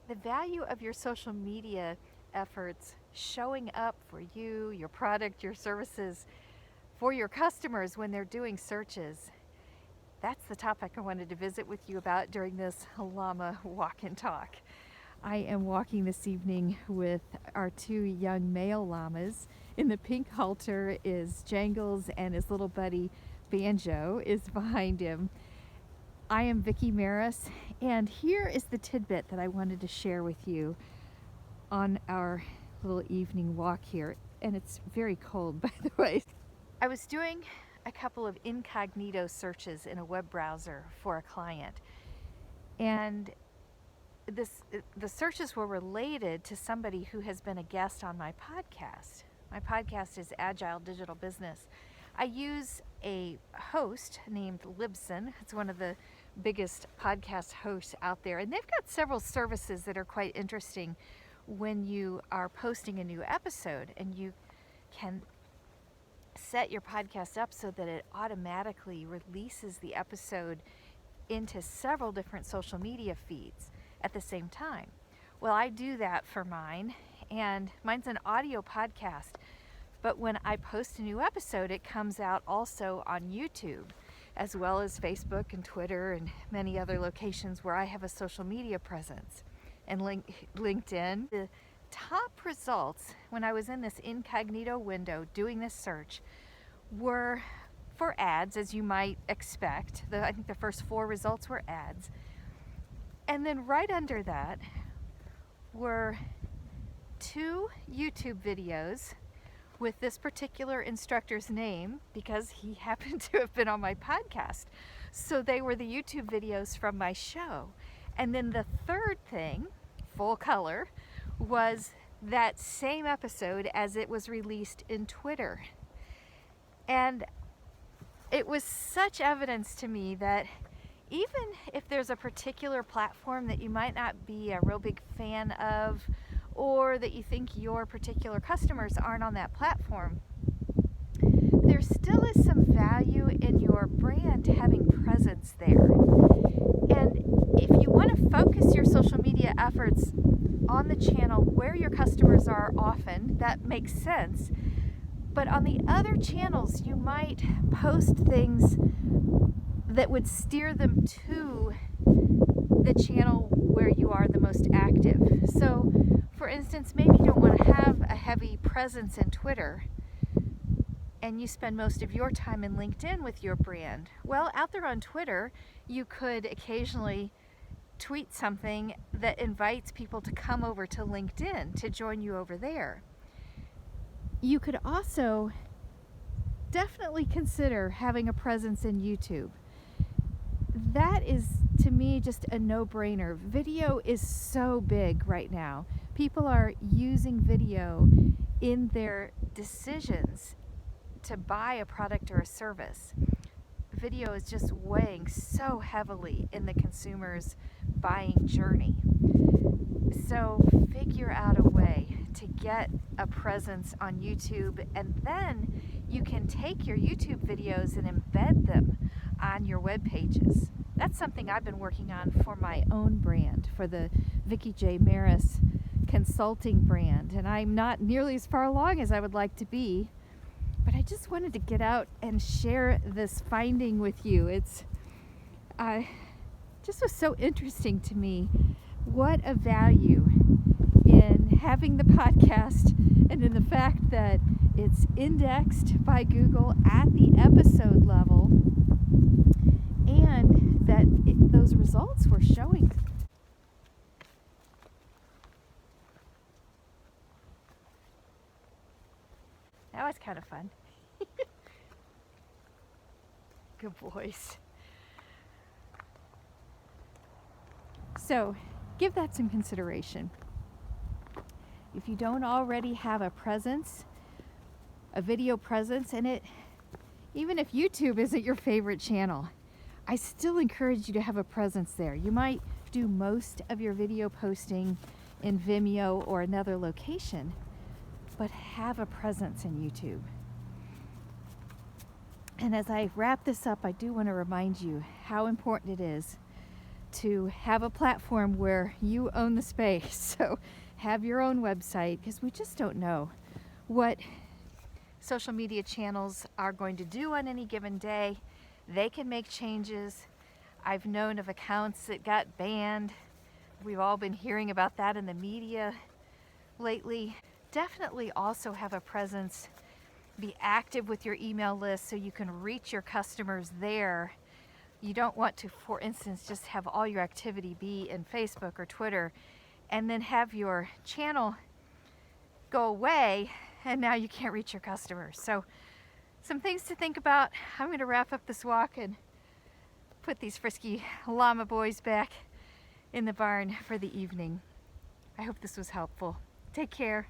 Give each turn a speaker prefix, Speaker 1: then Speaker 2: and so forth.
Speaker 1: the value of your social media efforts showing up for you, your product, your services, for your customers when they're doing searches. That's the topic I wanted to visit with you about during this Llama walk and talk. I am walking this evening with our two young male llamas. In the pink halter is Jangles, and his little buddy Banjo is behind him. I am Vicki Maris, and here is the tidbit that I wanted to share with you on our little evening walk here. And it's very cold, by the way. I was doing a couple of incognito searches in a web browser for a client, and the searches were related to somebody who has been a guest on my podcast. My podcast is Agile Digital Business. I use a host named LIBSYN. It's one of the biggest podcast hosts out there, and they've got several services that are quite interesting when you are posting a new episode, and you can set your podcast up so that it automatically releases the episode into several different social media feeds at the same time. Well, I do that for mine, and mine's an audio podcast, but when I post a new episode, it comes out also on YouTube, as well as Facebook and Twitter and many other locations where I have a social media presence, and LinkedIn. The top results when I was in this incognito window doing this search were for ads, as you might expect. I think the first 4 results were ads. And then right under that were 2 YouTube videos with this particular instructor's name, because he happened to have been on my podcast. So they were the YouTube videos from my show. And then the third thing, full color, was that same episode as it was released in Twitter. And it was such evidence to me that even if there's a particular platform that you might not be a real big fan of, or that you think your particular customers aren't on that platform, there still is some value in your brand having presence there. And if you want to focus your social media efforts on the channel where your customers are often, that makes sense. But on the other channels, you might post things that would steer them to the channel where you are the most active. So, for instance, maybe you don't want to have a heavy presence in Twitter, and you spend most of your time in LinkedIn with your brand. Well, out there on Twitter, you could occasionally tweet something that invites people to come over to LinkedIn to join you over there. You could also definitely consider having a presence in YouTube. That is, to me, just a no-brainer. Video is so big right now. People are using video in their decisions to buy a product or a service. Video is just weighing so heavily in the consumer's buying journey. So figure out a way to get a presence on YouTube, and then you can take your YouTube videos and embed them on your web pages. That's something I've been working on for my own brand, for the Vicki J. Maris consulting brand, and I'm not nearly as far along as I would like to be, but I just wanted to get out and share this finding with you. It's just was so interesting to me. What a value in having the podcast, and in the fact that it's indexed by Google at the episode level, and that those results were showing. That was kind of fun. Good boys. So, give that some consideration. If you don't already have a presence, a video presence in it, even if YouTube isn't your favorite channel, I still encourage you to have a presence there. You might do most of your video posting in Vimeo or another location, but have a presence in YouTube. And as I wrap this up, I do want to remind you how important it is to have a platform where you own the space. So have your own website, because we just don't know what social media channels are going to do on any given day. They can make changes. I've known of accounts that got banned. We've all been hearing about that in the media lately. Definitely also have a presence. Be active with your email list so you can reach your customers there. You don't want to, for instance, just have all your activity be in Facebook or Twitter and then have your channel go away and now you can't reach your customers. So some things to think about. I'm going to wrap up this walk and put these frisky llama boys back in the barn for the evening. I hope this was helpful. Take care.